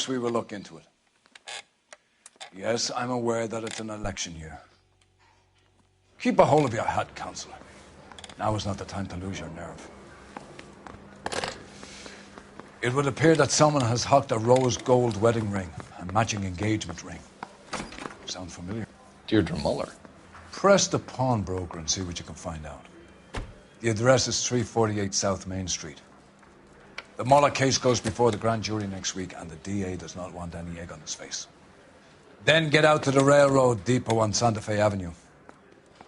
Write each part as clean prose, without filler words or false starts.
course we will look into it. Yes, I'm aware that it's an election year. Keep a hold of your hat, Councillor. Now is not the time to lose your nerve. It would appear that someone has hocked a rose gold wedding ring and matching engagement ring. Sound familiar? Deirdre Muller. Press the pawnbroker and see what you can find out. The address is 348 South Main Street. The Muller case goes before the grand jury next week, and the DA does not want any egg on his face. Then get out to the railroad depot on Santa Fe Avenue.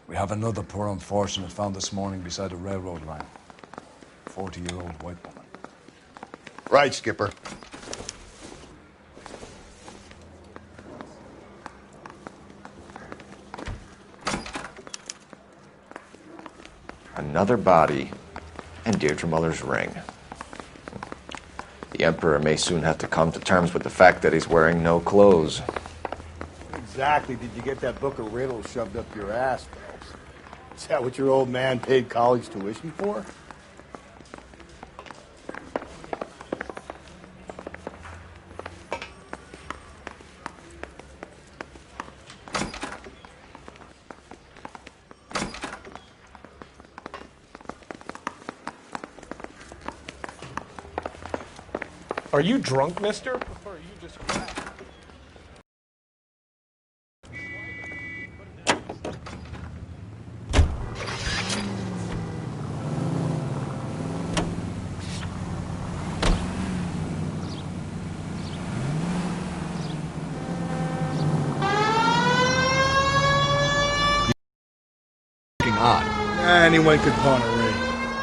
We have another poor unfortunate found this morning beside a railroad line. 40-year-old white woman. Right, Skipper. Another body, and Deirdre Muller's ring. The Emperor may soon have to come to terms with the fact that he's wearing no clothes. Exactly. Did you get that book of riddles shoved up your ass, Phelps? Is that what your old man paid college tuition for? Are you drunk, mister? Or are you just cracked? Odd. Anyone could pawn a ring.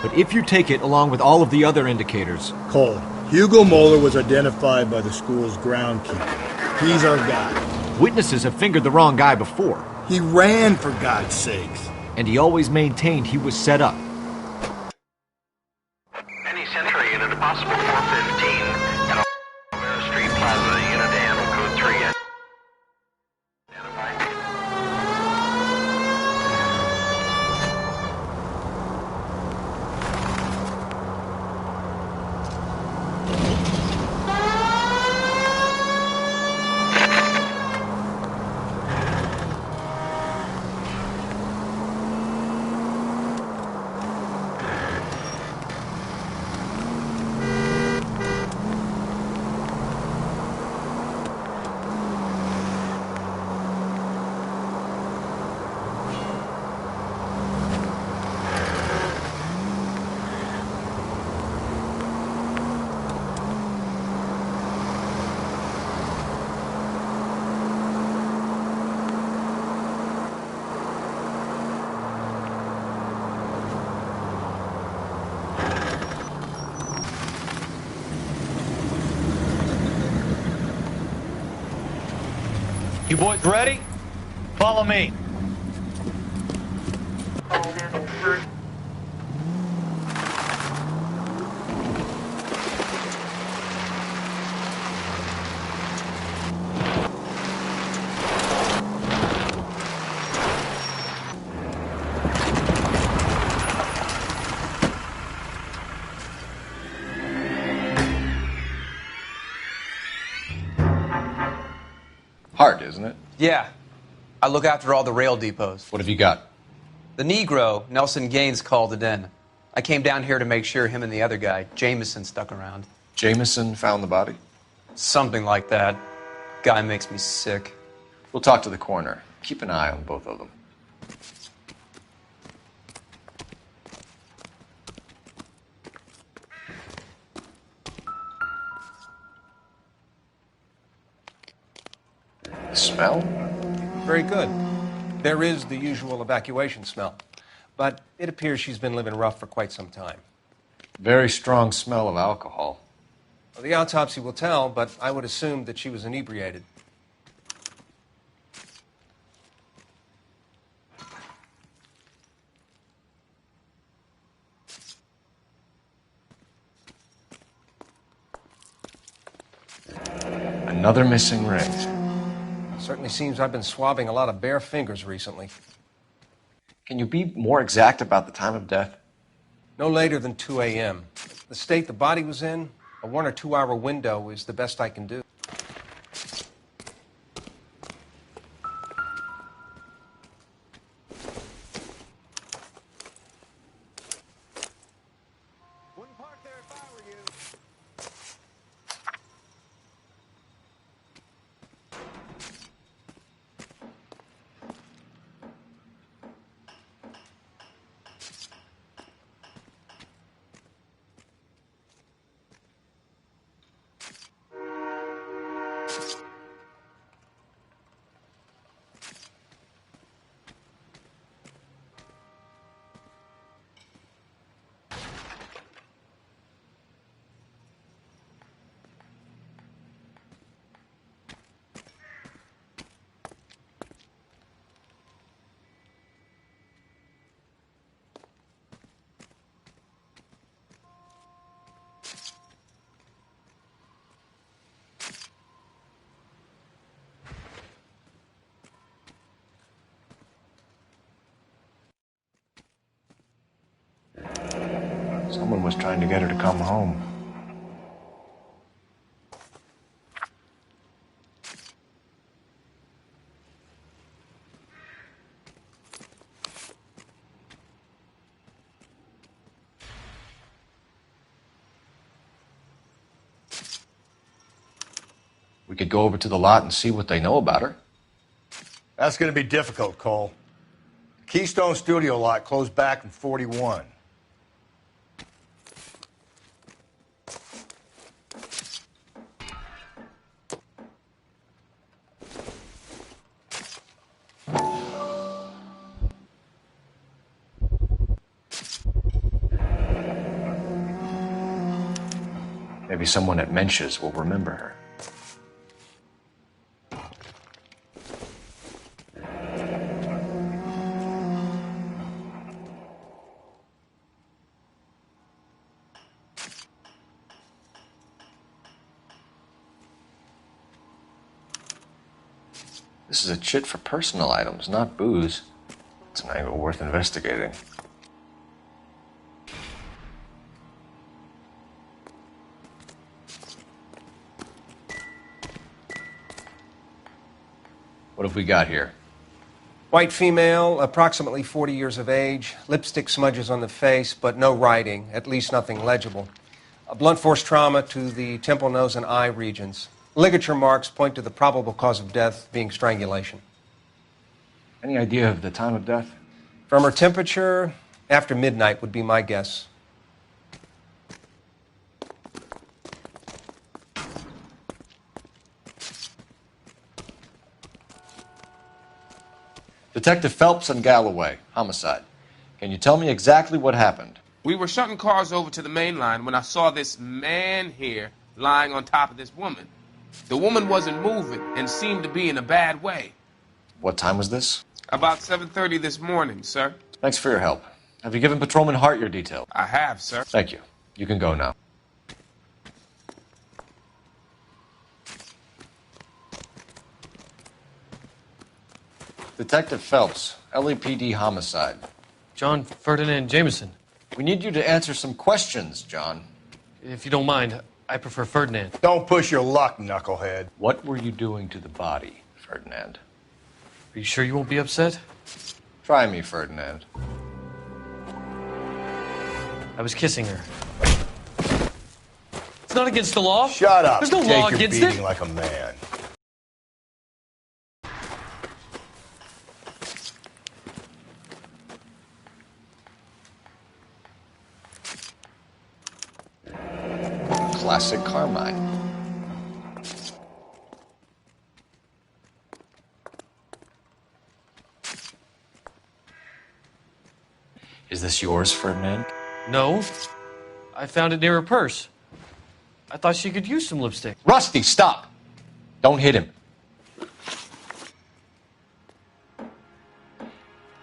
But if you take it along with all of the other indicators... Cole, Hugo Moeller was identified by the school's groundkeeper. He's our guy. Witnesses have fingered the wrong guy before. He ran, for God's sakes. And he always maintained he was set up. Any Century unit, a possible 415 at Olvera Street Plaza, unit to handle code 3. You boys ready? Follow me. Hard, isn't it? Yeah. I look after all the rail depots. What have you got? The Negro, Nelson Gaines, called it in. I came down here to make sure him and the other guy, Jameson, stuck around. Jameson found the body? Something like that. Guy makes me sick. We'll talk to the coroner. Keep an eye on both of them. Smell? Very good. There is the usual evacuation smell, but it appears she's been living rough for quite some time. Very strong smell of alcohol. Well, the autopsy will tell, but I would assume that she was inebriated. Another missing ring. Certainly seems I've been swabbing a lot of bare fingers recently. Can you be more exact about the time of death? No later than 2 a.m. The state the body was in, a 1 or 2 hour window is the best I can do. Someone was trying to get her to come home. We could go over to the lot and see what they know about her. That's going to be difficult, Cole. Keystone Studio lot closed back in 41. Maybe someone at Mensch's will remember her. This is a chit for personal items, not booze. It's an angle worth investigating. What have we got here? White female, approximately 40 years of age, lipstick smudges on the face, but no writing, at least nothing legible. A blunt force trauma to the temple, nose, and eye regions. Ligature marks point to the probable cause of death being strangulation. Any idea of the time of death? From her temperature, after midnight would be my guess. Detective Phelps and Galloway, homicide. Can you tell me exactly what happened? We were shutting cars over to the main line when I saw this man here lying on top of this woman. The woman wasn't moving and seemed to be in a bad way. What time was this? About 7:30 this morning, sir. Thanks for your help. Have you given Patrolman Hart your details? I have, sir. Thank you. You can go now. Detective Phelps, LAPD homicide. John Ferdinand Jameson. We need you to answer some questions, John. If you don't mind, I prefer Ferdinand. Don't push your luck, knucklehead. What were you doing to the body, Ferdinand? Are you sure you won't be upset? Try me, Ferdinand. I was kissing her. It's not against the law. Shut up. There's no Take law your against beating it. like a man. Classic Carmine. Is this yours, Ferdinand? No. I found it near her purse. I thought she could use some lipstick. Rusty, stop! Don't hit him.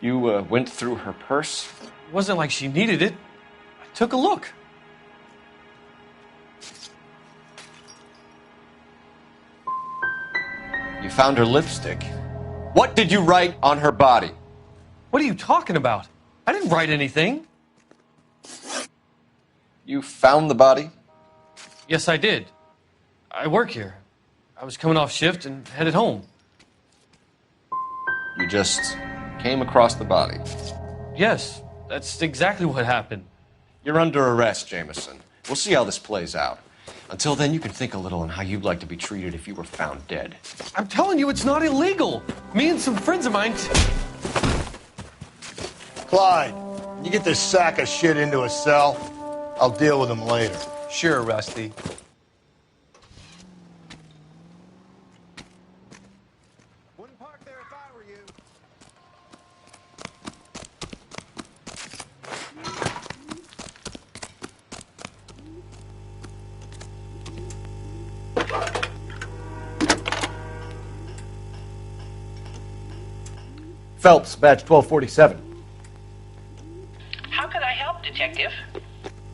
You went through her purse? It wasn't like she needed it. I took a look. You found her lipstick. What did you write on her body? What are you talking about? I didn't write anything. You found the body? Yes, I did. I work here. I was coming off shift and headed home. You just came across the body. Yes, that's exactly what happened. You're under arrest, Jameson. We'll see how this plays out. Until then, you can think a little on how you'd like to be treated if you were found dead. I'm telling you, it's not illegal. Me and some friends of mine... Clyde, you get this sack of shit into a cell. I'll deal with him later. Sure, Rusty. Wouldn't park there if I were you. Phelps, badge 1247. How could I help, Detective?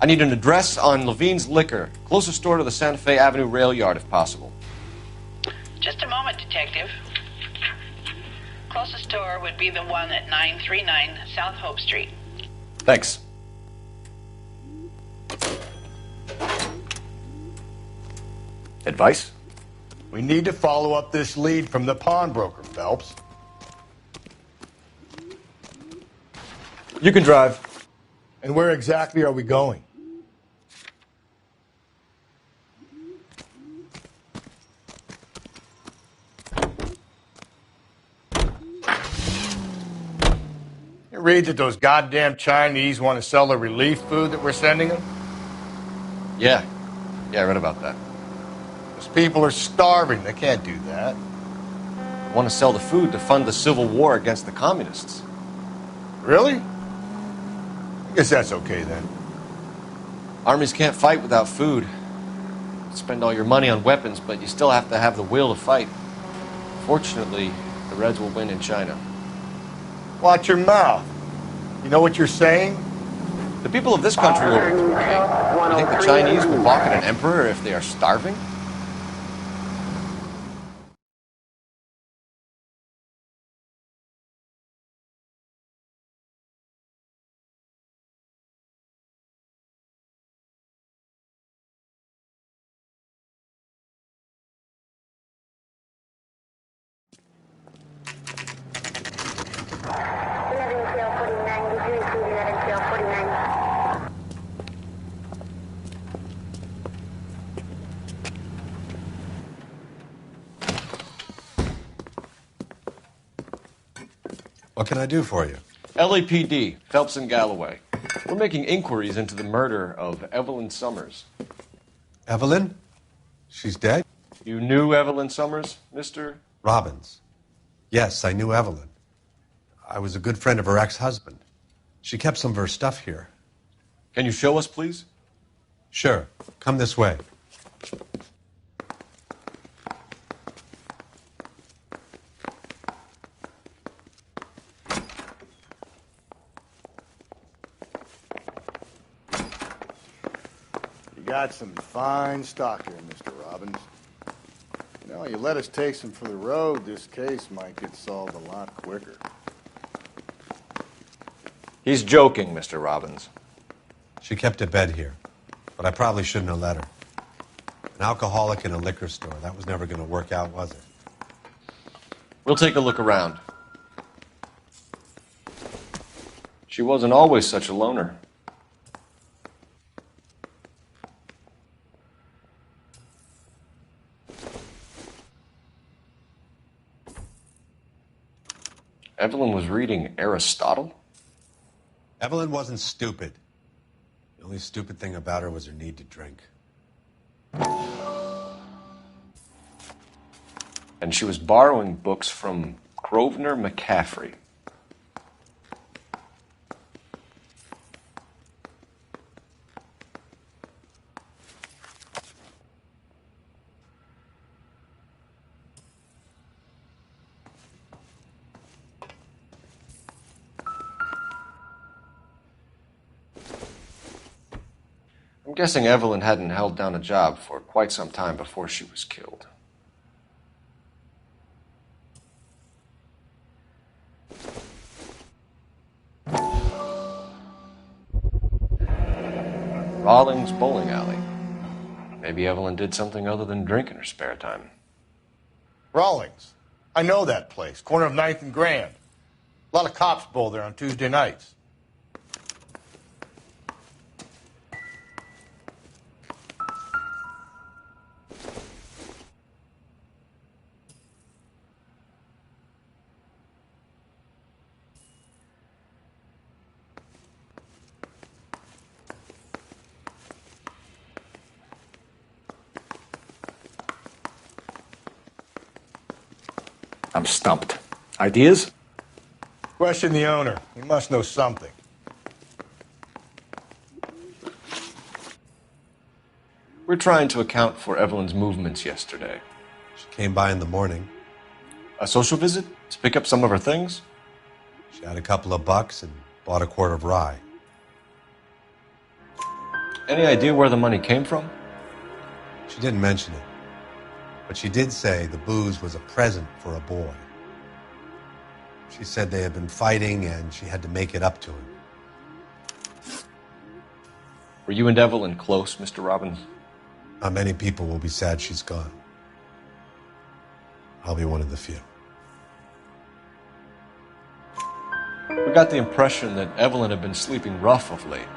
I need an address on Levine's Liquor, closest store to the Santa Fe Avenue rail yard, if possible. Just a moment, Detective. Closest store would be the one at 939 South Hope Street. Thanks. Advice? We need to follow up this lead from the pawnbroker, Phelps. You can drive. And where exactly are we going? You read that those goddamn Chinese want to sell the relief food that we're sending them? Yeah, I read about that. Those people are starving. They can't do that. They want to sell the food to fund the civil war against the communists. Really? I guess that's okay then. Armies can't fight without food. You spend all your money on weapons, but you still have to have the will to fight. Fortunately, the Reds will win in China. Watch your mouth. You know what you're saying? The people of this country will retaliate. You think the Chinese will balk at an emperor if they are starving? What can I do for you? LAPD, Phelps and Galloway. We're making inquiries into the murder of Evelyn Summers. Evelyn? She's dead? You knew Evelyn Summers, Mr. Robbins. Yes, I knew Evelyn. I was a good friend of her ex-husband. She kept some of her stuff here. Can you show us, please? Sure. Come this way. Got some fine stock here, Mr. Robbins. You know, you let us take some for the road, this case might get solved a lot quicker. He's joking, Mr. Robbins. She kept a bed here, but I probably shouldn't have let her. An alcoholic in a liquor store. That was never going to work out, was it? We'll take a look around. She wasn't always such a loner. Evelyn was reading Aristotle? Evelyn wasn't stupid. The only stupid thing about her was her need to drink. And she was borrowing books from Grosvenor McCaffrey. I'm guessing Evelyn hadn't held down a job for quite some time before she was killed. Rawlings Bowling Alley. Maybe Evelyn did something other than drink in her spare time. Rawlings. I know that place. Corner of 9th and Grand. A lot of cops bowl there on Tuesday nights. I'm stumped. Ideas? Question the owner. He must know something. We're trying to account for Evelyn's movements yesterday. She came by in the morning. A social visit? To pick up some of her things? She had a couple of bucks and bought a quart of rye. Any idea where the money came from? She didn't mention it. But she did say the booze was a present for a boy. She said they had been fighting and she had to make it up to him. Were you and Evelyn close, Mr. Robbins? Not many people will be sad she's gone. I'll be one of the few. We got the impression that Evelyn had been sleeping rough of late.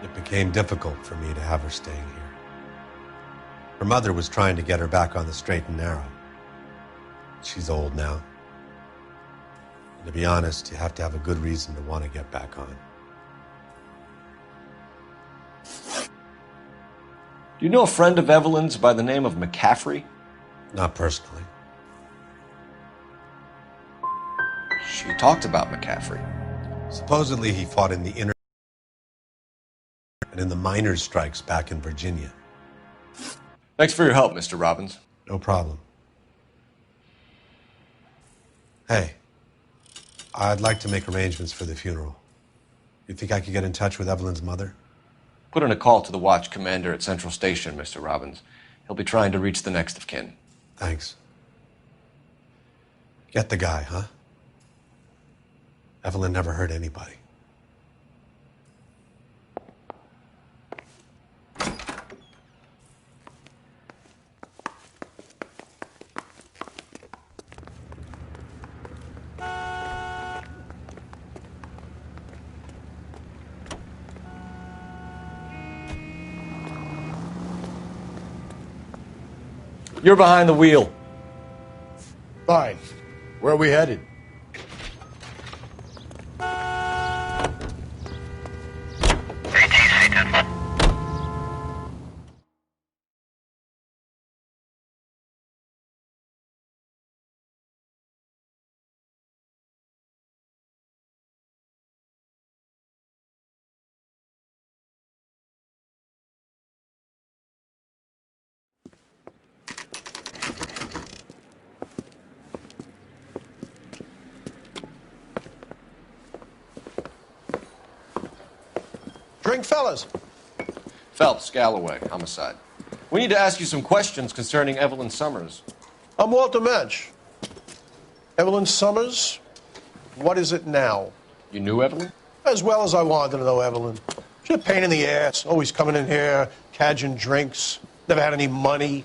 It became difficult for me to have her staying here. Her mother was trying to get her back on the straight and narrow. She's old now. And to be honest, you have to have a good reason to want to get back on. Do you know a friend of Evelyn's by the name of McCaffrey? Not personally. She talked about McCaffrey. Supposedly he fought in the inner and in the miners' strikes back in Virginia. Thanks for your help, Mr. Robbins. No problem. Hey, I'd like to make arrangements for the funeral. You think I could get in touch with Evelyn's mother? Put in a call to the watch commander at Central Station, Mr. Robbins. He'll be trying to reach the next of kin. Thanks. Get the guy, huh? Evelyn never hurt anybody. You're behind the wheel. Fine. Where are we headed? ATC 10. Drink, fellas. Phelps, Galloway, homicide. We need to ask you some questions concerning Evelyn Summers. I'm Walter Mensch. Evelyn Summers, what is it now? You knew Evelyn? As well as I wanted to know Evelyn. She's a pain in the ass, always coming in here, cadging drinks, never had any money.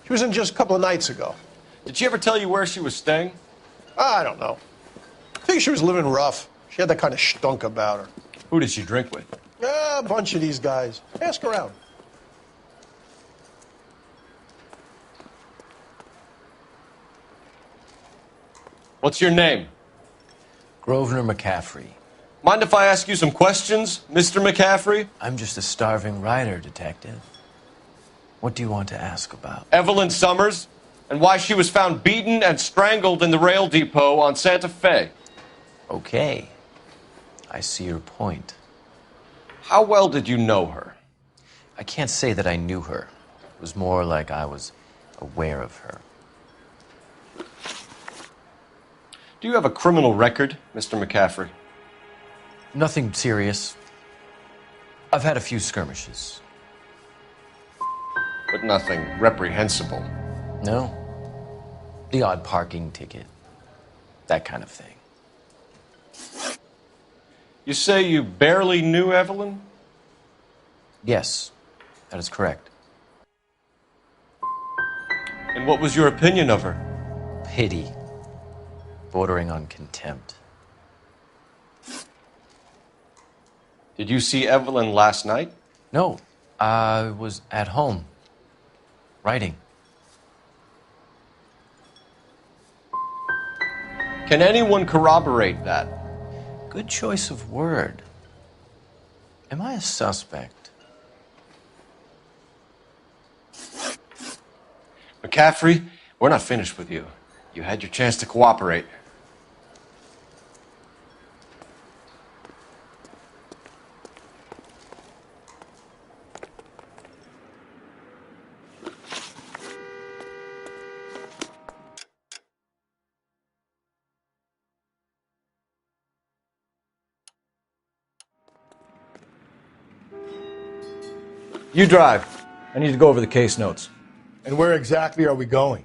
She was in just a couple of nights ago. Did she ever tell you where she was staying? I don't know. I think she was living rough. She had that kind of stunk about her. Who did she drink with? A bunch of these guys. Ask around. What's your name? Grosvenor McCaffrey. Mind if I ask you some questions, Mr. McCaffrey? I'm just a starving writer, Detective. What do you want to ask about? Evelyn Summers, and why she was found beaten and strangled in the rail depot on Santa Fe. Okay. I see your point. How well did you know her? I can't say that I knew her. It was more like I was aware of her. Do you have a criminal record, Mr. McCaffrey? Nothing serious. I've had a few skirmishes. But nothing reprehensible. No. The odd parking ticket. That kind of thing. You say you barely knew Evelyn? Yes, that is correct. And what was your opinion of her? Pity. Bordering on contempt. Did you see Evelyn last night? No, I was at home. Writing. Can anyone corroborate that? Good choice of word. Am I a suspect? McCaffrey, we're not finished with you. You had your chance to cooperate. You drive. I need to go over the case notes. And where exactly are we going?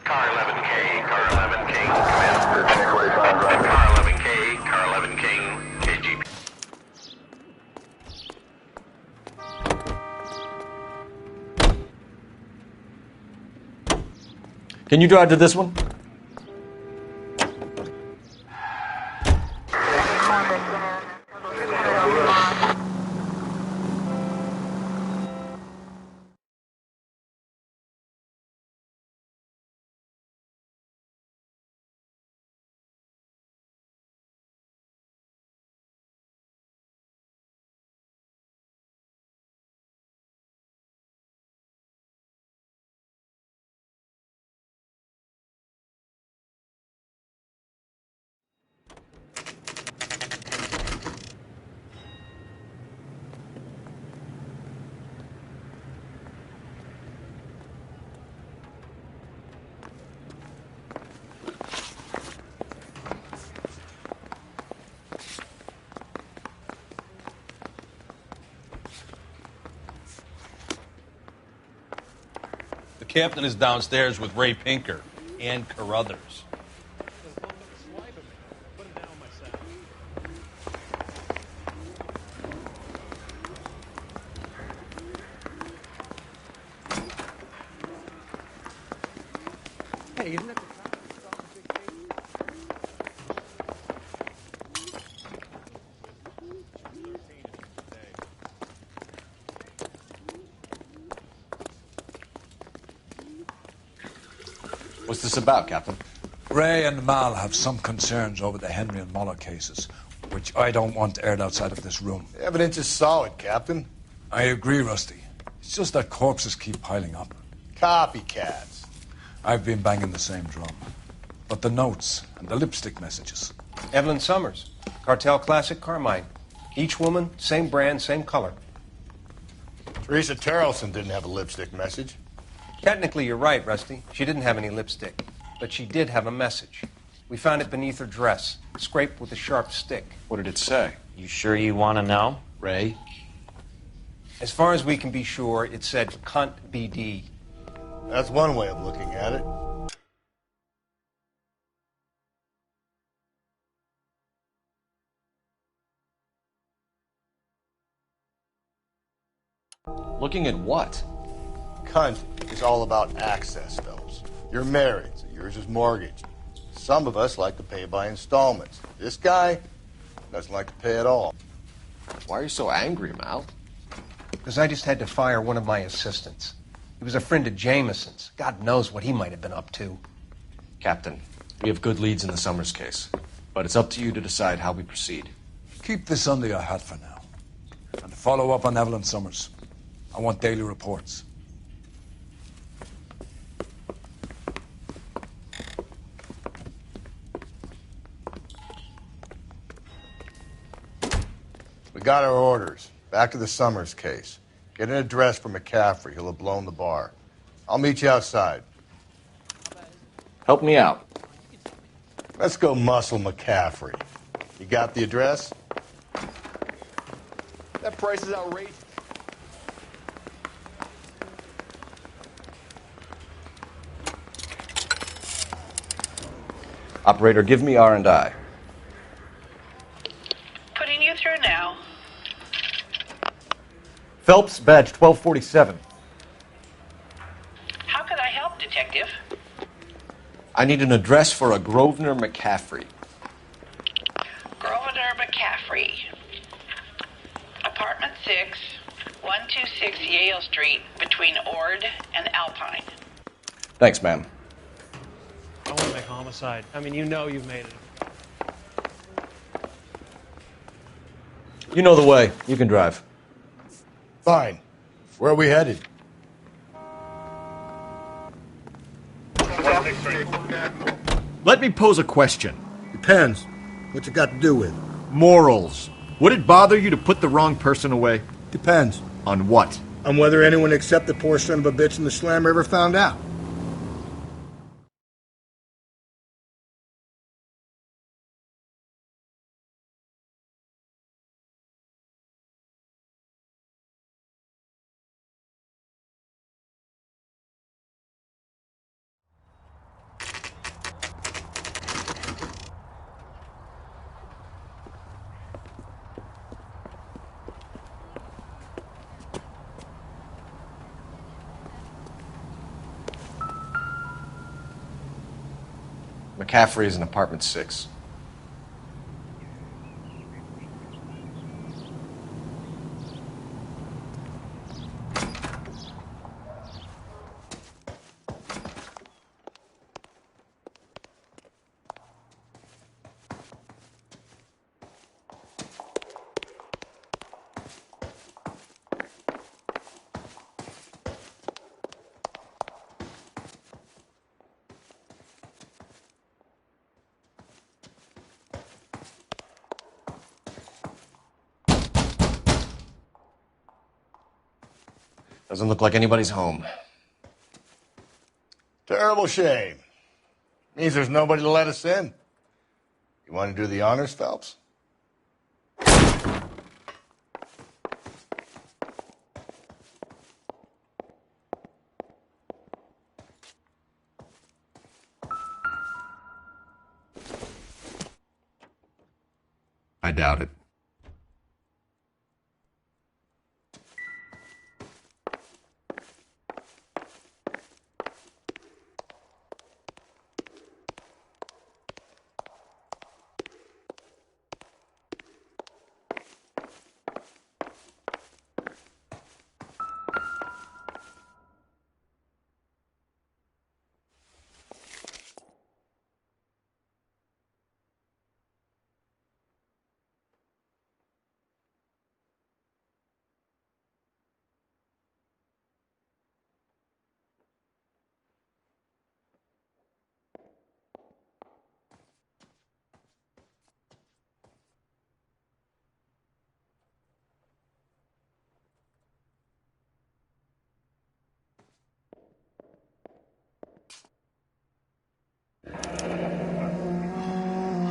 Car 11 King, come in. Car 11K, Car 11 King, KGP. Can you drive to this one? The captain is downstairs with Ray Pinker and Carruthers. Hey, isn't it? What's this about, Captain? Ray and Mal have some concerns over the Henry and Muller cases, which I don't want aired outside of this room. The evidence is solid, Captain. I agree, Rusty. It's just that corpses keep piling up. Copycats. I've been banging the same drum. But the notes and the lipstick messages. Evelyn Summers, Cartel Classic Carmine. Each woman, same brand, same color. Teresa Terrelson didn't have a lipstick message. Technically, you're right, Rusty. She didn't have any lipstick. But she did have a message. We found it beneath her dress, scraped with a sharp stick. What did it say? You sure you want to know? Ray? As far as we can be sure, it said cunt BD. That's one way of looking at it. Looking at what? Cunt is all about access, Phelps. You're married, so yours is mortgaged. Some of us like to pay by installments. This guy doesn't like to pay at all. Why are you so angry, Mal? Because I just had to fire one of my assistants. He was a friend of Jameson's. God knows what he might have been up to. Captain, we have good leads in the Summers case, but it's up to you to decide how we proceed. Keep this under your hat for now. And follow up on Evelyn Summers. I want daily reports. We got our orders. Back to the Summers case. Get an address for McCaffrey. He'll have blown the bar. I'll meet you outside. Help me out. Let's go muscle McCaffrey. You got the address? That price is outrageous. Operator, give me R&I. Putting you through now. Phelps, badge 1247. How could I help, Detective? I need an address for a Grosvenor McCaffrey. Grosvenor McCaffrey. Apartment 6, 126 Yale Street, between Ord and Alpine. Thanks, ma'am. I want to make homicide. I mean, you know you've made it. You know the way. You can drive. Fine. Where are we headed? Let me pose a question. Depends. What's it got to do with? Morals. Would it bother you to put the wrong person away? Depends. On what? On whether anyone except the poor son of a bitch in the slammer ever found out. McCaffrey is in apartment 6. Doesn't look like anybody's home. Terrible shame. Means there's nobody to let us in. You want to do the honors, Phelps? I doubt it.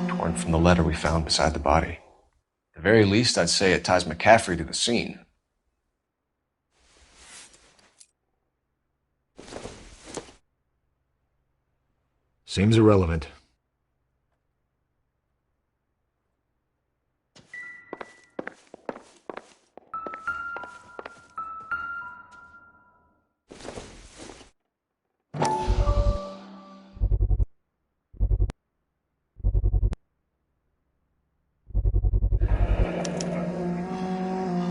Torn from the letter we found beside the body. At the very least, I'd say it ties McCaffrey to the scene. Seems irrelevant.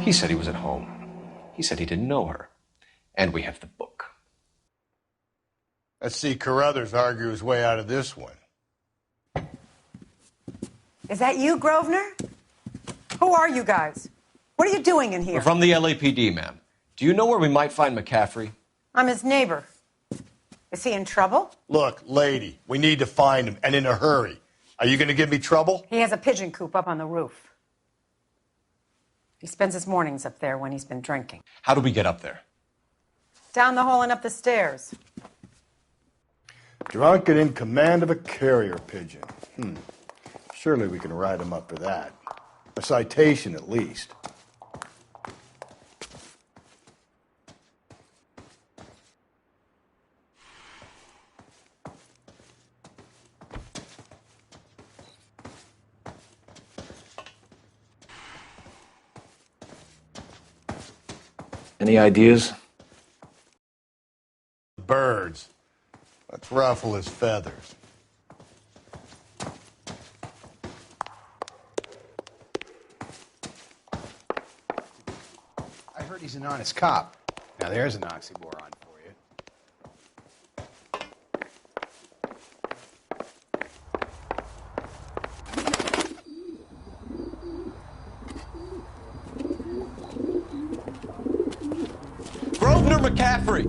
He said he was at home. He said he didn't know her. And we have the book. Let's see Carruthers argue his way out of this one. Is that you, Grosvenor? Who are you guys? What are you doing in here? We're from the LAPD, ma'am. Do you know where we might find McCaffrey? I'm his neighbor. Is he in trouble? Look, lady, we need to find him, and in a hurry. Are you going to give me trouble? He has a pigeon coop up on the roof. He spends his mornings up there when he's been drinking. How do we get up there? Down the hall and up the stairs. Drunk and in command of a carrier pigeon. Surely we can write him up for that. A citation, at least. Any ideas? Birds. Let's ruffle his feathers. I heard he's an honest cop. Now there's an oxymoron for you. Grosvenor McCaffrey!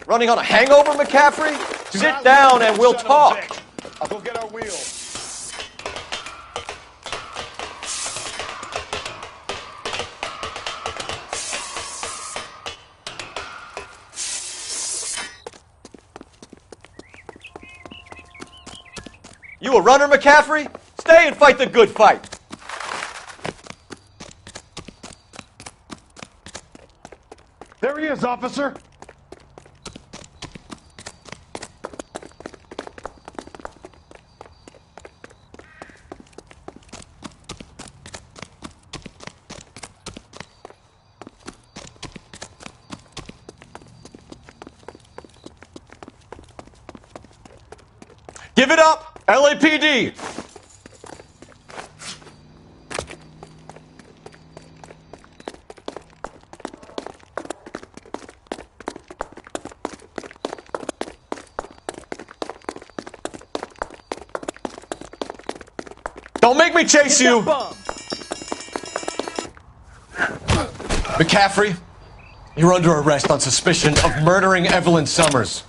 Running on a hangover, McCaffrey? Sit down and we'll talk. I'll go get our wheels. You a runner, McCaffrey? Stay and fight the good fight. There he is, officer. Give it up! LAPD! Don't make me chase you! McCaffrey, you're under arrest on suspicion of murdering Evelyn Summers.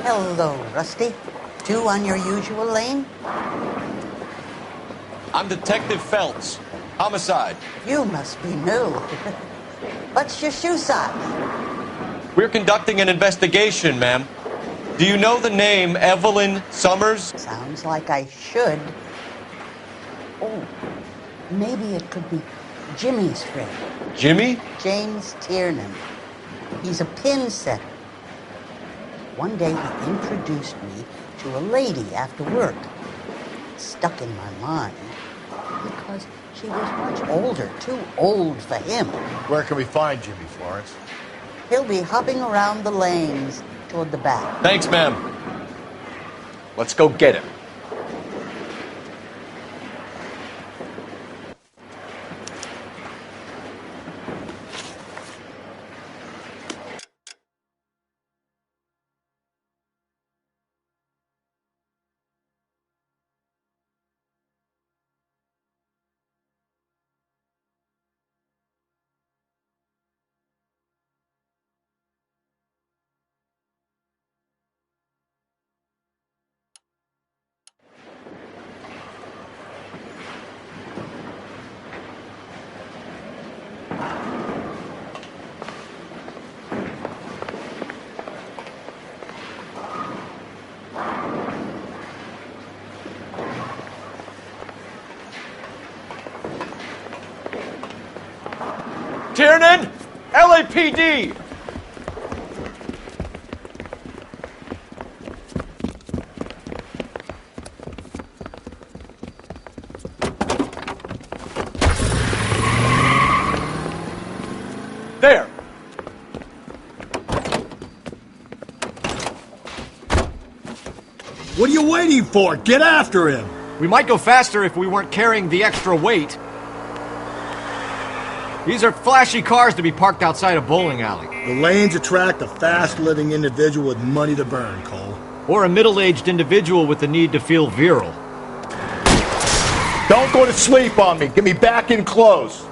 Hello, Rusty. Two on your usual lane? I'm Detective Phelps. Homicide. You must be new. What's your shoe size? We're conducting an investigation, ma'am. Do you know the name Evelyn Summers? Sounds like I should. Oh, maybe it could be Jimmy's friend. Jimmy? James Tiernan. He's a pin setter. One day he introduced me to a lady after work. It stuck in my mind because she was much older, too old for him. Where can we find Jimmy, Florence? He'll be hopping around the lanes toward the back. Thanks, ma'am. Let's go get him. Tiernan! LAPD! There! What are you waiting for? Get after him! We might go faster if we weren't carrying the extra weight. These are flashy cars to be parked outside a bowling alley. The lanes attract a fast-living individual with money to burn, Cole. Or a middle-aged individual with the need to feel virile. Don't go to sleep on me. Get me back in close.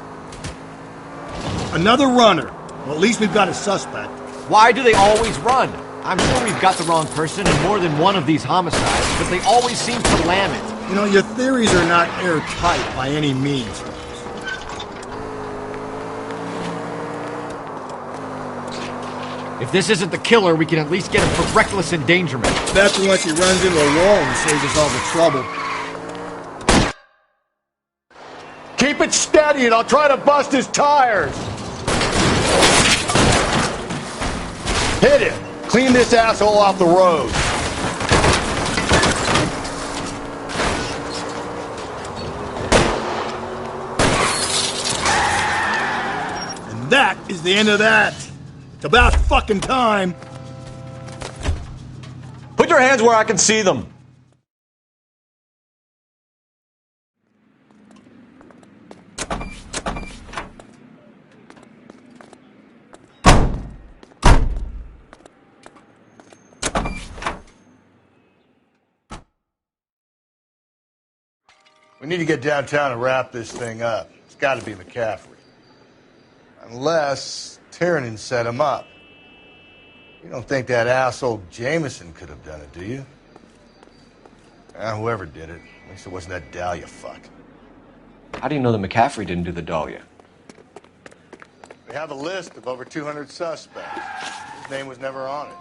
Another runner. Well, at least we've got a suspect. Why do they always run? I'm sure we've got the wrong person in more than one of these homicides, but they always seem to lam it. You know, your theories are not airtight by any means. If this isn't the killer, we can at least get him for reckless endangerment. That's unless he runs into a wall and saves us all the trouble. Keep it steady and I'll try to bust his tires. Hit him. Clean this asshole off the road. And that is the end of that. It's about fucking time. Put your hands where I can see them. We need to get downtown and wrap this thing up. It's got to be McCaffrey. Unless Tiernan set him up. You don't think that asshole Jameson could have done it, do you? Whoever did it. At least it wasn't that Dahlia fuck. How do you know that McCaffrey didn't do the Dahlia? We have a list of over 200 suspects. His name was never on it.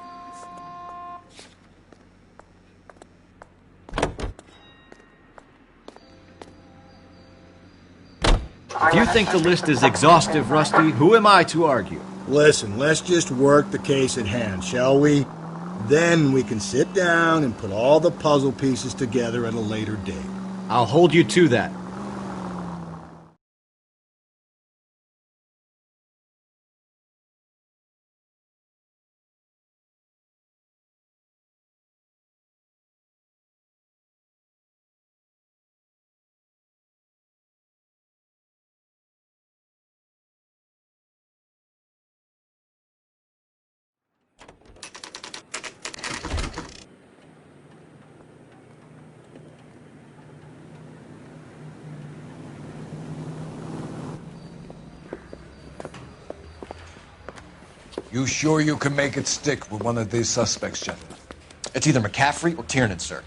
If you think the list is exhaustive, Rusty, who am I to argue? Listen, let's just work the case at hand, shall we? Then we can sit down and put all the puzzle pieces together at a later date. I'll hold you to that. You sure you can make it stick with one of these suspects, gentlemen? It's either McCaffrey or Tiernan, sir.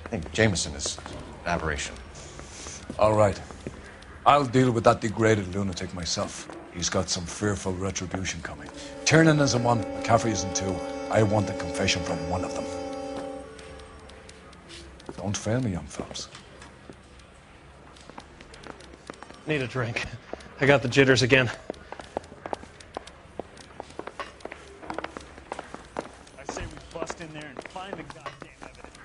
I think Jameson is an aberration. All right. I'll deal with that degraded lunatic myself. He's got some fearful retribution coming. Tiernan isn't one, McCaffrey isn't two. I want a confession from one of them. Don't fail me, young fellas. Need a drink. I got the jitters again. I say we bust in there and find the goddamn evidence.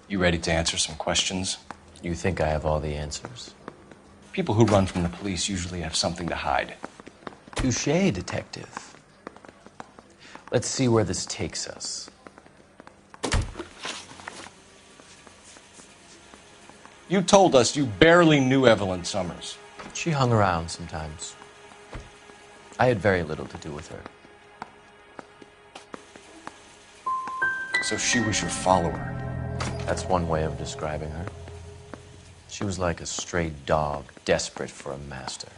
You ready to answer some questions? You think I have all the answers? People who run from the police usually have something to hide. Touché, detective. Let's see where this takes us. You told us you barely knew Evelyn Summers. She hung around sometimes. I had very little to do with her. So she was your follower? That's one way of describing her. She was like a stray dog, desperate for a master.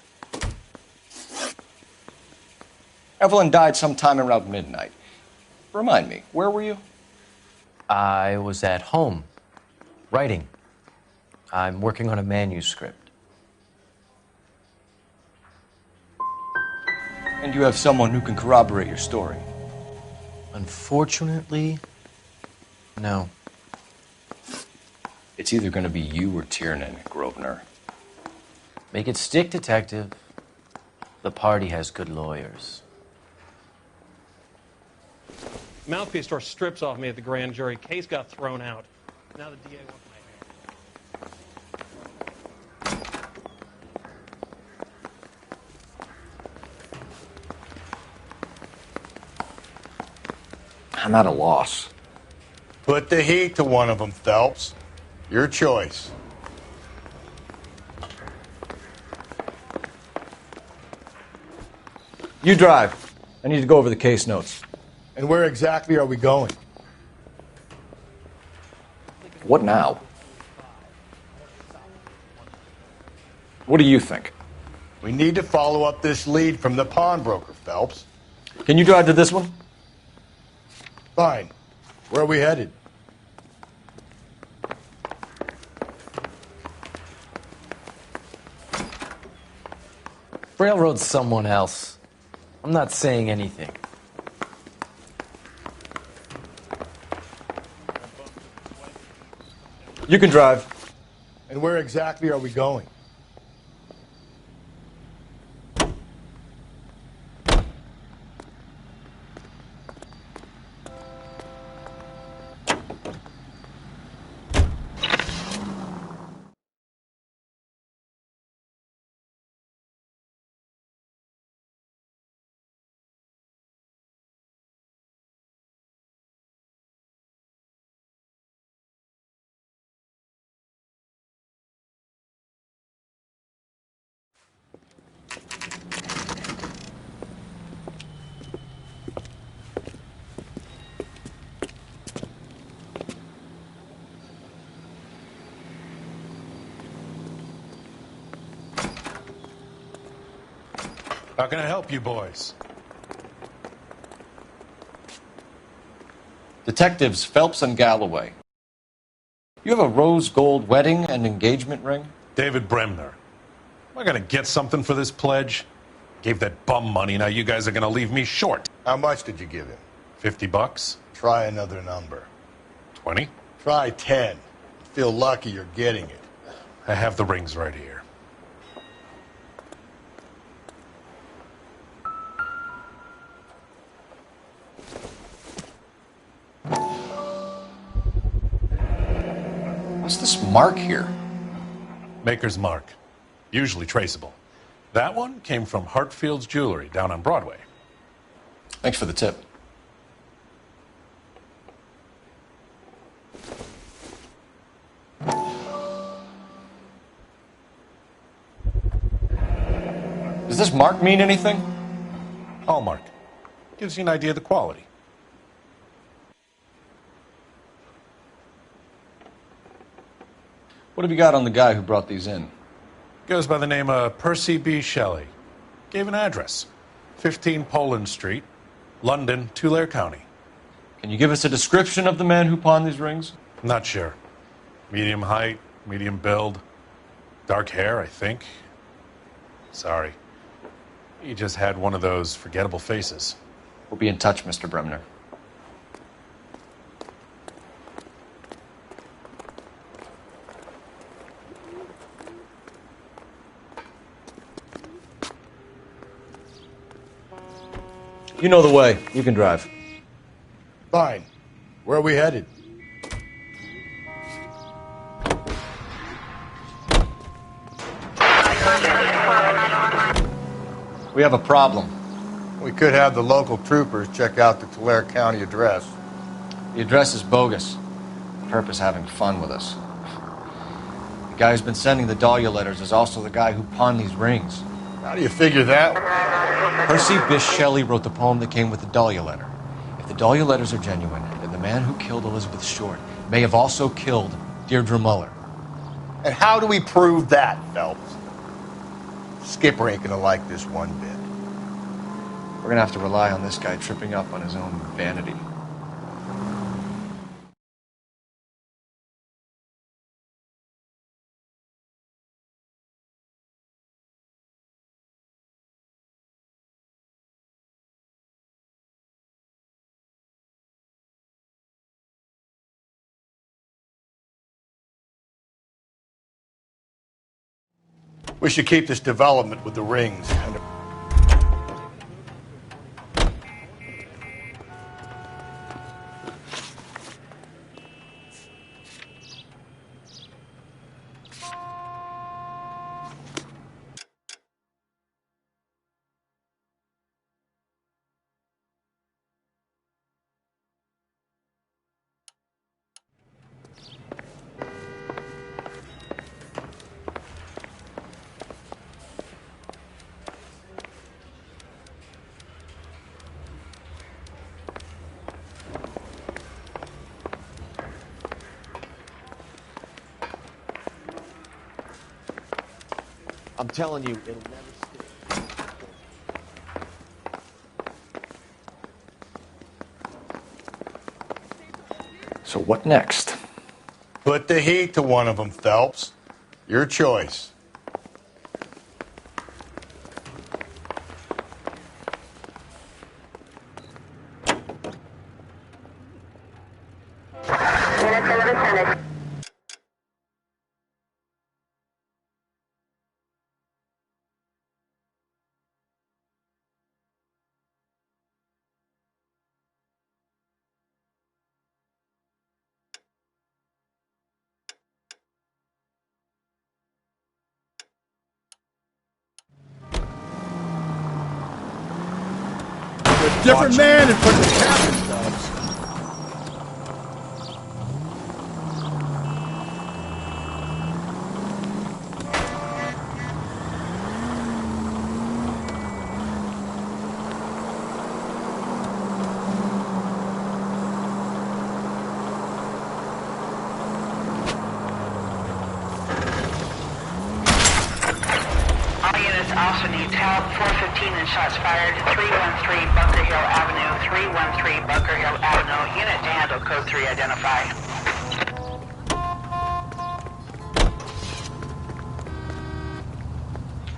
Evelyn died sometime around midnight. Remind me, where were you? I was at home, writing. I'm working on a manuscript. And you have someone who can corroborate your story? Unfortunately, no. It's either going to be you or Tiernan, Grosvenor. Make it stick, detective. The party has good lawyers. Mouthpiece tore strips off me at the grand jury. Case got thrown out. Now the DA wants my hair. I'm at a loss. Put the heat to one of them, Phelps. Your choice. You drive. I need to go over the case notes. And where exactly are we going? What now? What do you think? We need to follow up this lead from the pawnbroker, Phelps. Can you drive to this one? Fine. Where are we headed? Railroad someone else. I'm not saying anything. You can drive. And where exactly are we going? How can I help you boys? Detectives Phelps and Galloway. You have a rose gold wedding and engagement ring? David Bremner. Am I going to get something for this pledge? Gave that bum money, now you guys are going to leave me short. How much did you give him? $50? Try another number. 20? Try 10. Feel lucky you're getting it. I have the rings right here. What's this mark here? Maker's mark. Usually traceable. That one came from Hartfield's Jewelry down on Broadway. Thanks for the tip. Does this mark mean anything? Hallmark. Gives you an idea of the quality. What have you got on the guy who brought these in? Goes by the name of Percy B. Shelley. Gave an address. 15 Poland Street, London, Tulare County. Can you give us a description of the man who pawned these rings? Not sure. Medium height, medium build. Dark hair, I think. Sorry. He just had one of those forgettable faces. We'll be in touch, Mr. Bremner. You know the way. You can drive. Fine. Where are we headed? We have a problem. We could have the local troopers check out the Tulare County address. The address is bogus. Perp is having fun with us. The guy who's been sending the Dahlia letters is also the guy who pawned these rings. How do you figure that? Percy Bysshe Shelley wrote the poem that came with the Dahlia letter. If the Dahlia letters are genuine, then the man who killed Elizabeth Short may have also killed Deirdre Muller. And how do we prove that, Phelps? Skipper ain't gonna like this one bit. We're gonna have to rely on this guy tripping up on his own vanity. We should keep this development with the rings under I'm telling you, it'll never stick. So what next? Put the heat to one of them, Phelps. Your choice. There's a different man in front of the captain, Phelps. All units also need help. 415 and shots fired. 313 Bunker Hill Avenue. 313 Bunker Hill Avenue. Unit to handle code 3 identify.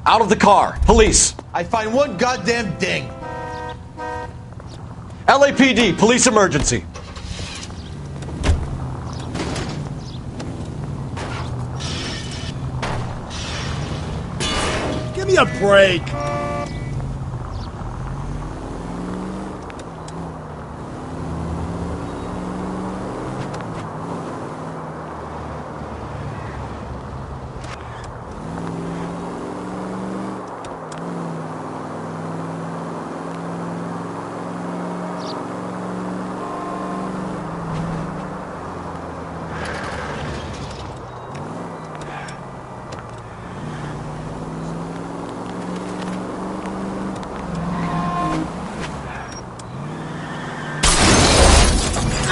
Out of the car. Police. I find one goddamn ding. LAPD. Police emergency. Give me a break.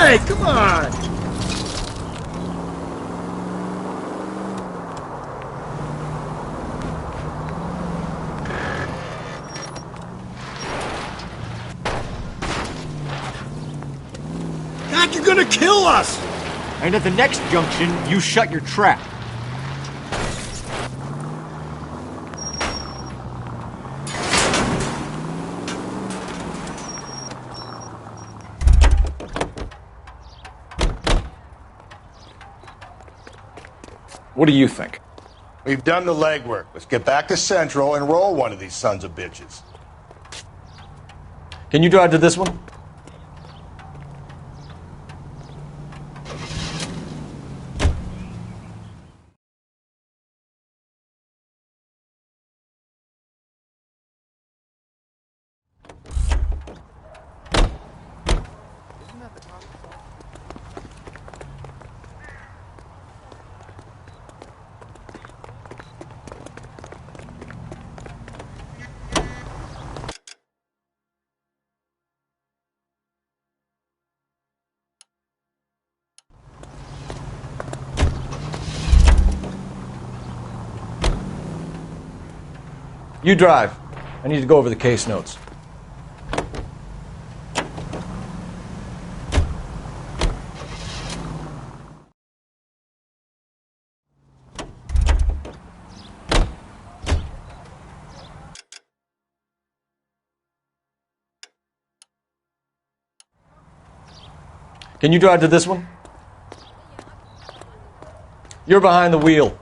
Hey, come on! God, you're gonna kill us! And at the next junction, you shut your trap. What do you think? We've done the legwork. Let's get back to Central and roll one of these sons of bitches. Can you drive to this one? You drive. I need to go over the case notes. Can you drive to this one? You're behind the wheel.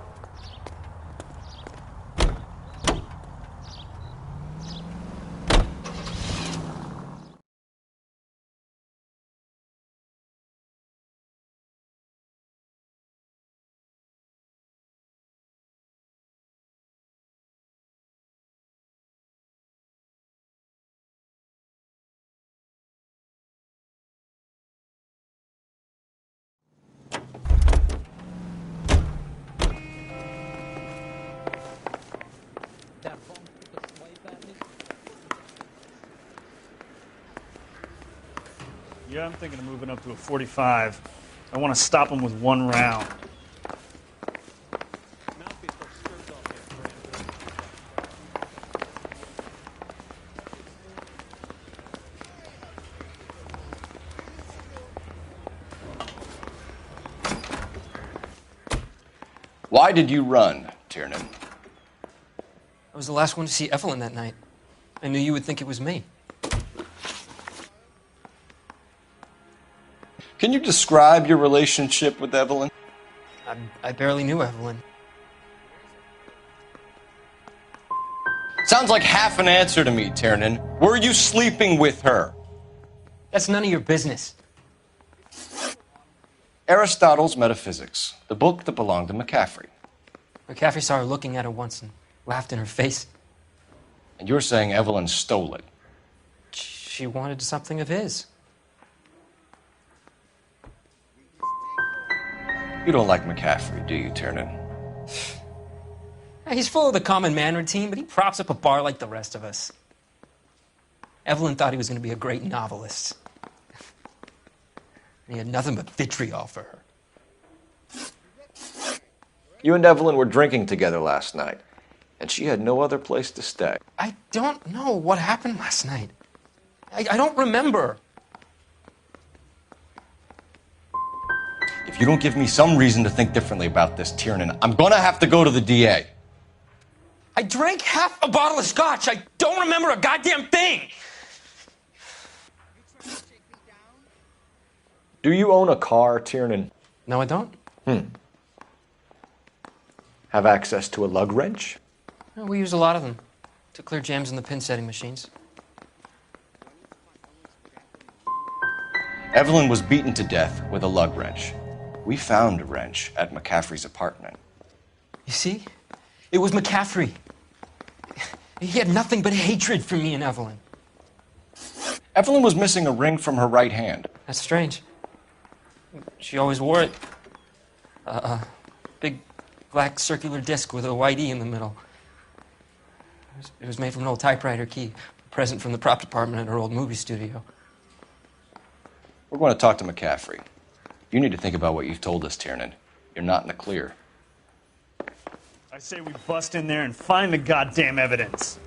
Yeah, I'm thinking of moving up to a 45. I want to stop him with one round. Why did you run, Tiernan? I was the last one to see Evelyn that night. I knew you would think it was me. Can you describe your relationship with Evelyn? I barely knew Evelyn. Sounds like half an answer to me, Tiernan. Were you sleeping with her? That's none of your business. Aristotle's Metaphysics, the book that belonged to McCaffrey. McCaffrey saw her looking at her once and laughed in her face. And you're saying Evelyn stole it? She wanted something of his. You don't like McCaffrey, do you, Tiernan? He's full of the common man routine, but he props up a bar like the rest of us. Evelyn thought he was going to be a great novelist. And he had nothing but vitriol for her. You and Evelyn were drinking together last night, and she had no other place to stay. I don't know what happened last night. I don't remember. If you don't give me some reason to think differently about this, Tiernan, I'm going to have to go to the DA. I drank half a bottle of scotch. I don't remember a goddamn thing. Do you own a car, Tiernan? No, I don't. Have access to a lug wrench? We use a lot of them to clear jams in the pin setting machines. Evelyn was beaten to death with a lug wrench. We found a wrench at McCaffrey's apartment. You see? It was McCaffrey. He had nothing but hatred for me and Evelyn. Evelyn was missing a ring from her right hand. That's strange. She always wore it. A big black circular disc with a white E in the middle. It was made from an old typewriter key, a present from the prop department at her old movie studio. We're going to talk to McCaffrey. You need to think about what you've told us, Tiernan. You're not in the clear. I say we bust in there and find the goddamn evidence.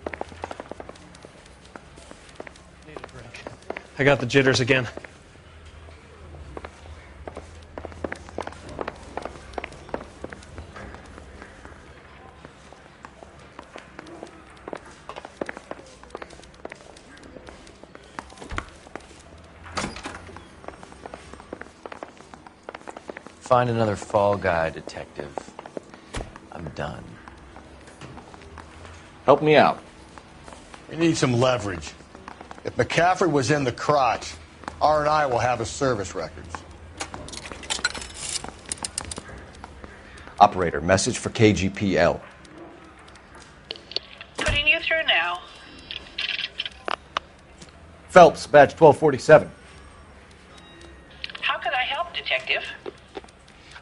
Need a drink. I got the jitters again. Find another fall guy, detective. I'm done. Help me out. We need some leverage. If McCaffrey was in the crotch, R&I will have his service records. Operator, message for KGPL. Putting you through now. Phelps, badge 1247. How could I help, Detective?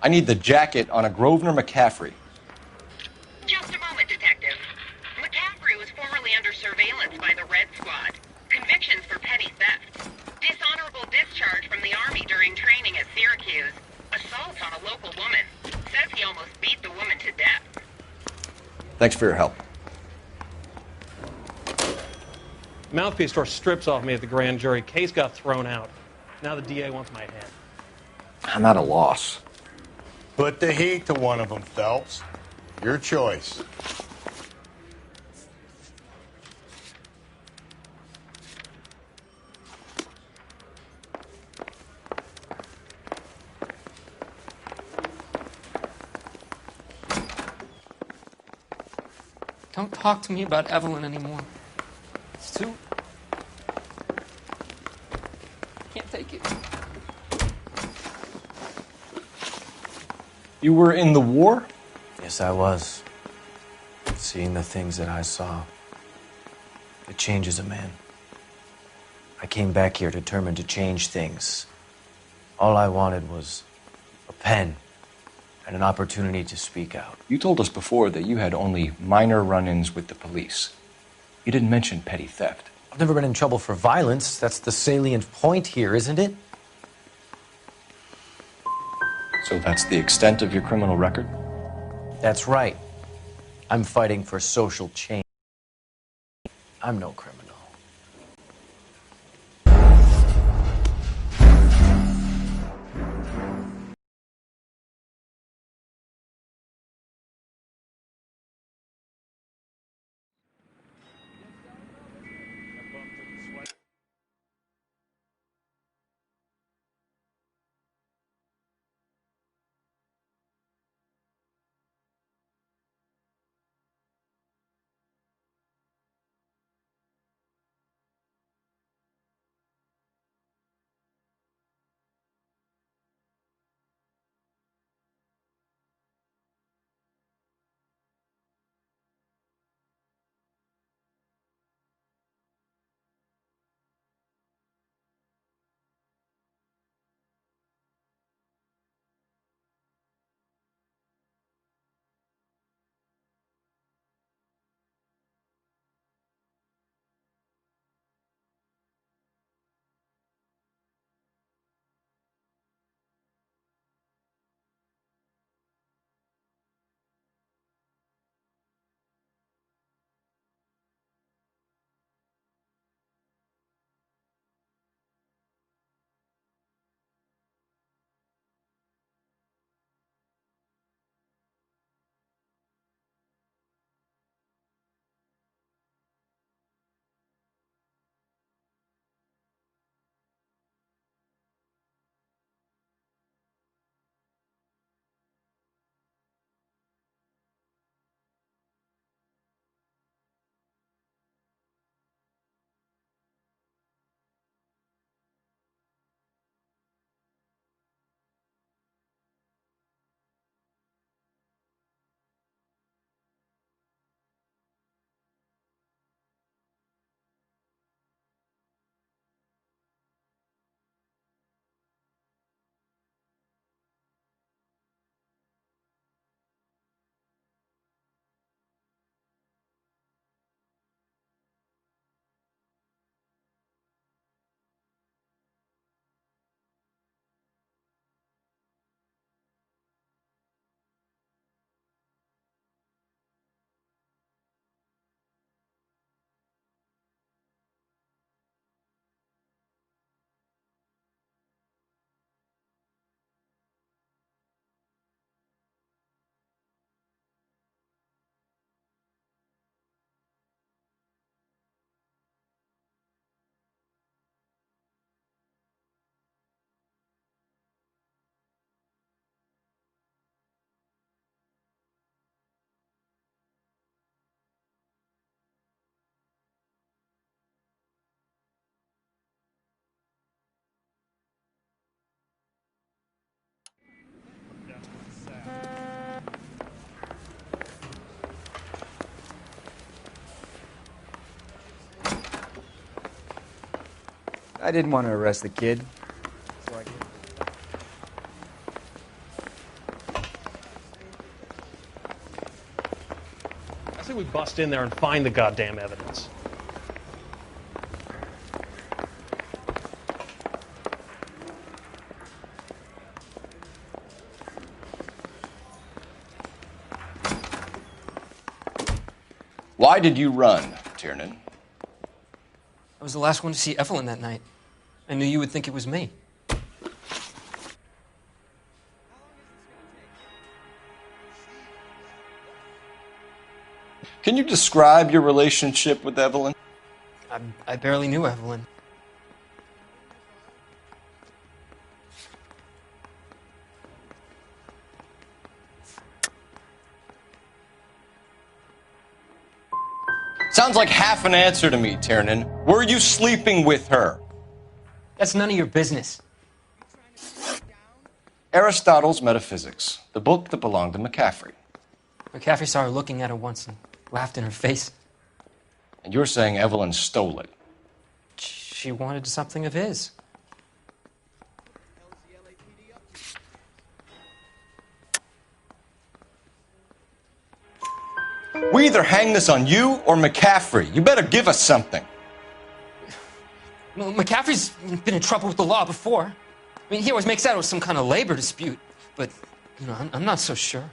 I need the jacket on a Grosvenor McCaffrey. Just a moment, Detective. McCaffrey was formerly under surveillance by the Red Squad. Convictions for petty theft. Dishonorable discharge from the Army during training at Syracuse. Assault on a local woman. Says he almost beat the woman to death. Thanks for your help. Mouthpiece tore strips off me at the grand jury. Case got thrown out. Now the DA wants my head. I'm at a loss. Put the heat to one of them, Phelps. Your choice. Don't talk to me about Evelyn anymore. It's too... I can't take it. You were in the war? Yes, I was. Seeing the things that I saw, it changes a man. I came back here determined to change things. All I wanted was a pen and an opportunity to speak out. You told us before that you had only minor run-ins with the police. You didn't mention petty theft. I've never been in trouble for violence. That's the salient point here, isn't it? So that's the extent of your criminal record? That's right. I'm fighting for social change. I'm no criminal. I didn't want to arrest the kid. So I did. I say we bust in there and find the goddamn evidence. Why did you run, Tiernan? I was the last one to see Evelyn that night. I knew you would think it was me. Can you describe your relationship with Evelyn? I barely knew Evelyn. Sounds like half an answer to me, Tiernan. Were you sleeping with her? That's none of your business. Aristotle's Metaphysics, the book that belonged to McCaffrey. McCaffrey saw her looking at her once and laughed in her face. And you're saying Evelyn stole it? She wanted something of his. We either hang this on you or McCaffrey. You better give us something. Well, McCaffrey's been in trouble with the law before. I mean, he always makes out it was some kind of labor dispute, but, you know, I'm not so sure.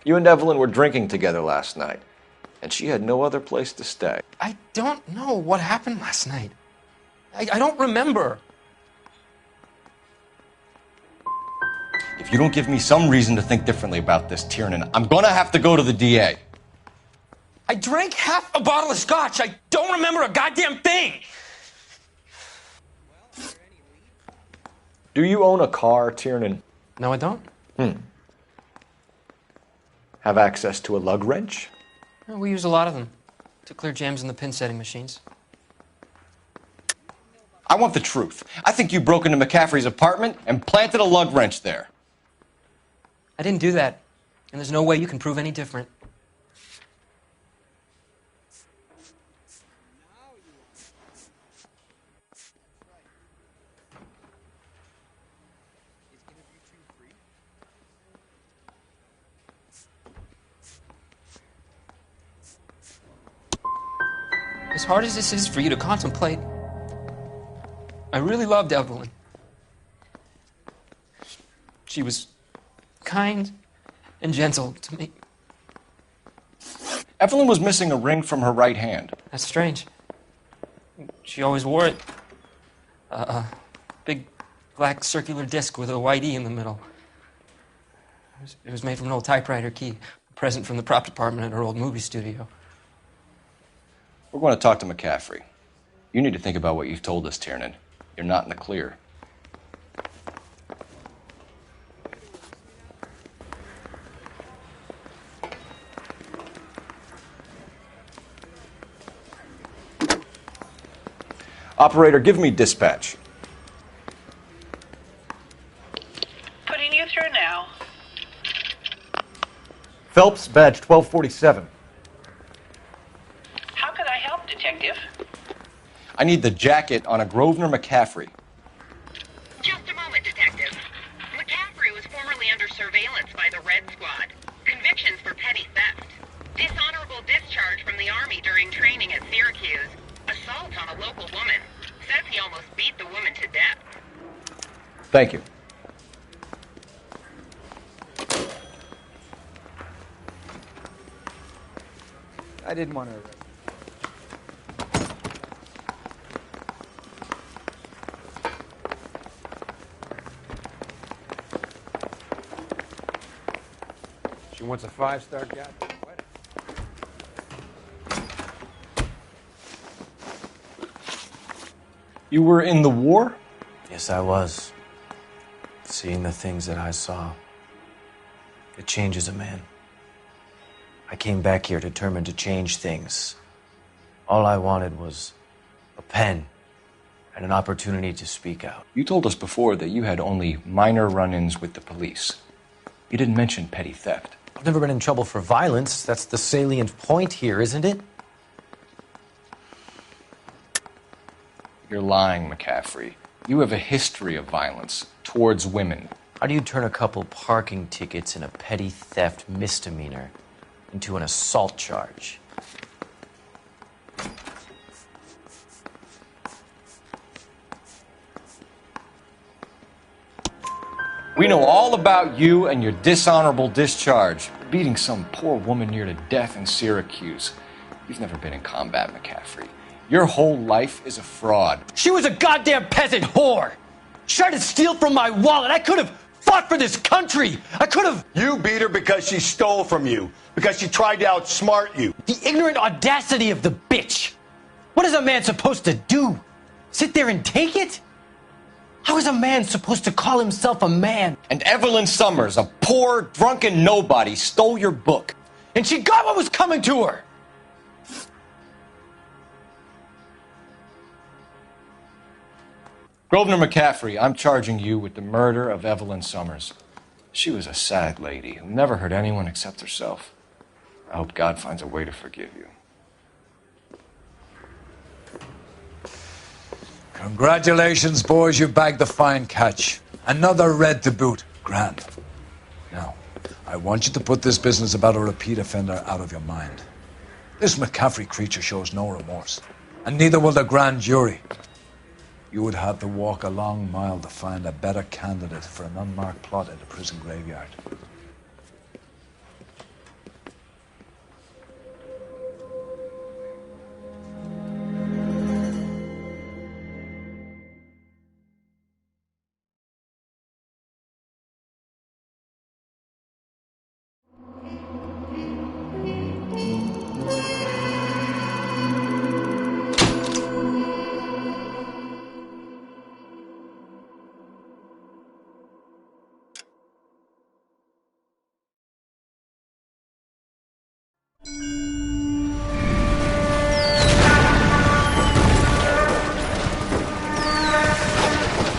You and Evelyn were drinking together last night, and she had no other place to stay. I don't know what happened last night. I don't remember. If you don't give me some reason to think differently about this, Tiernan, I'm gonna have to go to the DA. I drank half a bottle of scotch. I don't remember a goddamn thing. Do you own a car, Tiernan? No, I don't. Have access to a lug wrench? Well, we use a lot of them to clear jams in the pin setting machines. I want the truth. I think you broke into McCaffrey's apartment and planted a lug wrench there. I didn't do that, and there's no way you can prove any different. As hard as this is for you to contemplate, I really loved Evelyn. She was kind and gentle to me. Evelyn was missing a ring from her right hand. That's strange. She always wore it. A big black circular disc with a white E in the middle. It was made from an old typewriter key, a present from the prop department at her old movie studio. We're going to talk to McCaffrey. You need to think about what you've told us, Tiernan. You're not in the clear. Operator, give me dispatch. Putting you through now. Phelps, badge 1247. How could I help, Detective? I need the jacket on a Grosvenor McCaffrey. Just a moment, Detective. McCaffrey was formerly under surveillance by the Red Squad. Convictions for petty theft. Dishonorable discharge from the Army during training at Syracuse. Assault on a local woman. Says he almost beat the woman to death. Thank you. I didn't want to arrest. She wants a 5-star goddamn wedding. You were in the war? Yes, I was. Seeing the things that I saw, it changes a man. I came back here determined to change things. All I wanted was a pen and an opportunity to speak out. You told us before that you had only minor run-ins with the police. You didn't mention petty theft. I've never been in trouble for violence. That's the salient point here, isn't it? You're lying, McCaffrey. You have a history of violence towards women. How do you turn a couple parking tickets and a petty theft misdemeanor into an assault charge? We know all about you and your dishonorable discharge. Beating some poor woman near to death in Syracuse. You've never been in combat, McCaffrey. Your whole life is a fraud. She was a goddamn peasant whore. She tried to steal from my wallet. I could have fought for this country. I could have. You beat her because she stole from you. Because she tried to outsmart you. The ignorant audacity of the bitch. What is a man supposed to do? Sit there and take it? How is a man supposed to call himself a man? And Evelyn Summers, a poor, drunken nobody, stole your book. And she got what was coming to her. Grosvenor McCaffrey, I'm charging you with the murder of Evelyn Summers. She was a sad lady who never hurt anyone except herself. I hope God finds a way to forgive you. Congratulations, boys. You bagged the fine catch. Another red to boot. Grand. Now, I want you to put this business about a repeat offender out of your mind. This McCaffrey creature shows no remorse. And neither will the grand jury. You would have to walk a long mile to find a better candidate for an unmarked plot at the prison graveyard.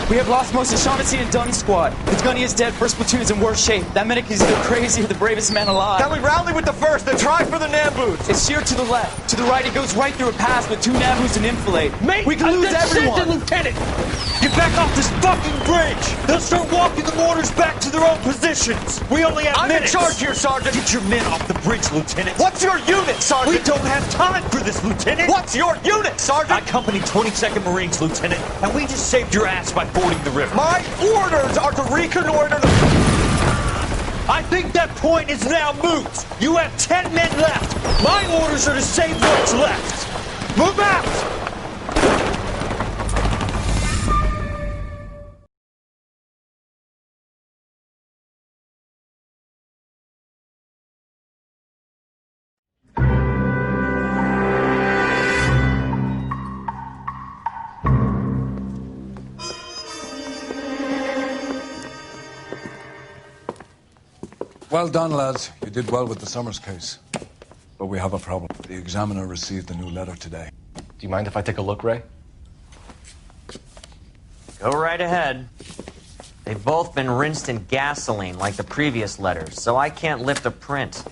We have lost most of Shaughnessy and Dunn's squad. The gunny is dead. First platoon is in worse shape. That medic is either crazy or the bravest man alive. Now we rally with the first and try for the Nambus. It's sheer to the left. To the right, it goes right through a pass with 2 Nambus and enfilade. Mate, we can lose everyone. Lieutenant, get back off this fucking bridge. They'll start walking the mortars back to their own positions. We only have minutes. I'm in charge here, Sergeant. Get your men off the bridge, Lieutenant. What's your unit, Sergeant? We don't have time for this, Lieutenant. What's your unit, Sergeant? I company 22nd Marines, Lieutenant, and we just saved your ass by fording the river. My orders are to reconnoiter the... I think that point is now moot. You have 10 men left. My orders are to save what's left. Move out! Well done, lads. You did well with the Summers case. But we have a problem. The examiner received a new letter today. Do you mind if I take a look, Ray? Go right ahead. They've both been rinsed in gasoline like the previous letters, so I can't lift a print.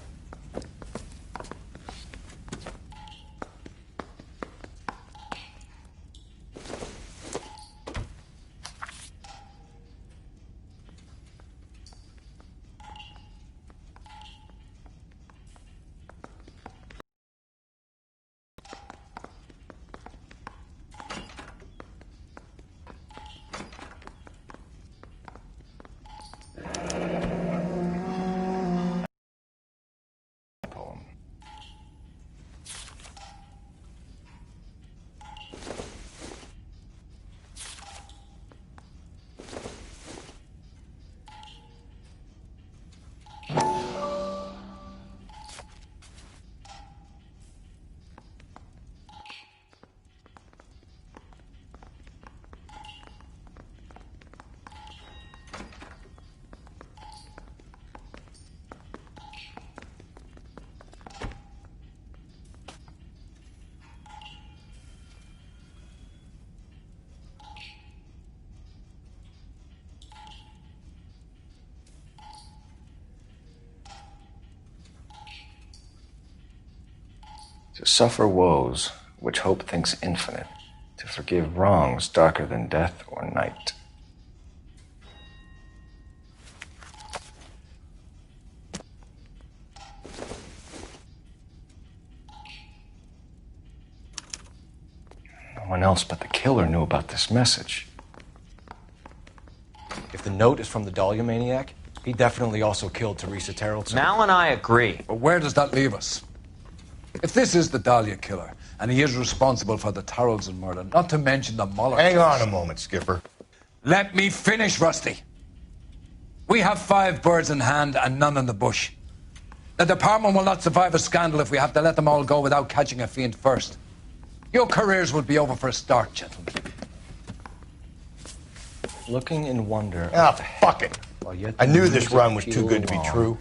To suffer woes which hope thinks infinite, to forgive wrongs darker than death or night. No one else but the killer knew about this message. If the note is from the Dahlia maniac, he definitely also killed Teresa Terrellson. Mal and I agree. But where does that leave us? If this is the Dahlia killer, and he is responsible for the Tarrelson murder, not to mention the Muller... Hang on a moment, Skipper. Let me finish, Rusty. We have 5 birds in hand and none in the bush. The department will not survive a scandal if we have to let them all go without catching a fiend first. Your careers will be over for a start, gentlemen. Looking in wonder... Ah, fuck it. I knew this run was too good to be true.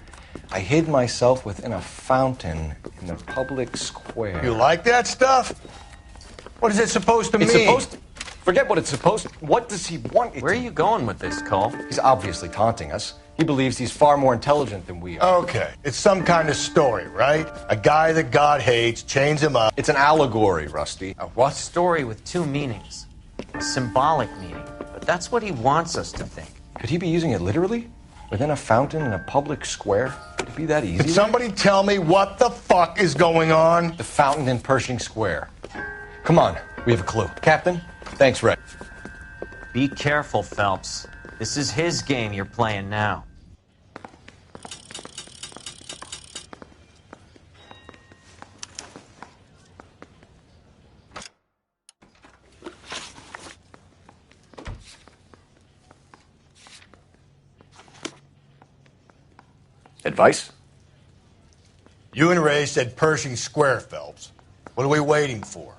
I hid myself within a fountain in the public square. You like that stuff? What is it supposed to mean? Forget what it's supposed to... What does he want? Where are you going with this, Cole? He's obviously taunting us. He believes he's far more intelligent than we are. Okay, it's some kind of story, right? A guy that God hates, chains him up. It's an allegory, Rusty. A what? Story with 2 meanings. A symbolic meaning. But that's what he wants us to think. Could he be using it literally? Within a fountain in a public square? Could it be that easy? Can somebody tell me what the fuck is going on? The fountain in Pershing Square. Come on, we have a clue. Captain, thanks, Red. Be careful, Phelps. This is his game you're playing now. Advice? You and Ray said Pershing Square, Phelps. What are we waiting for?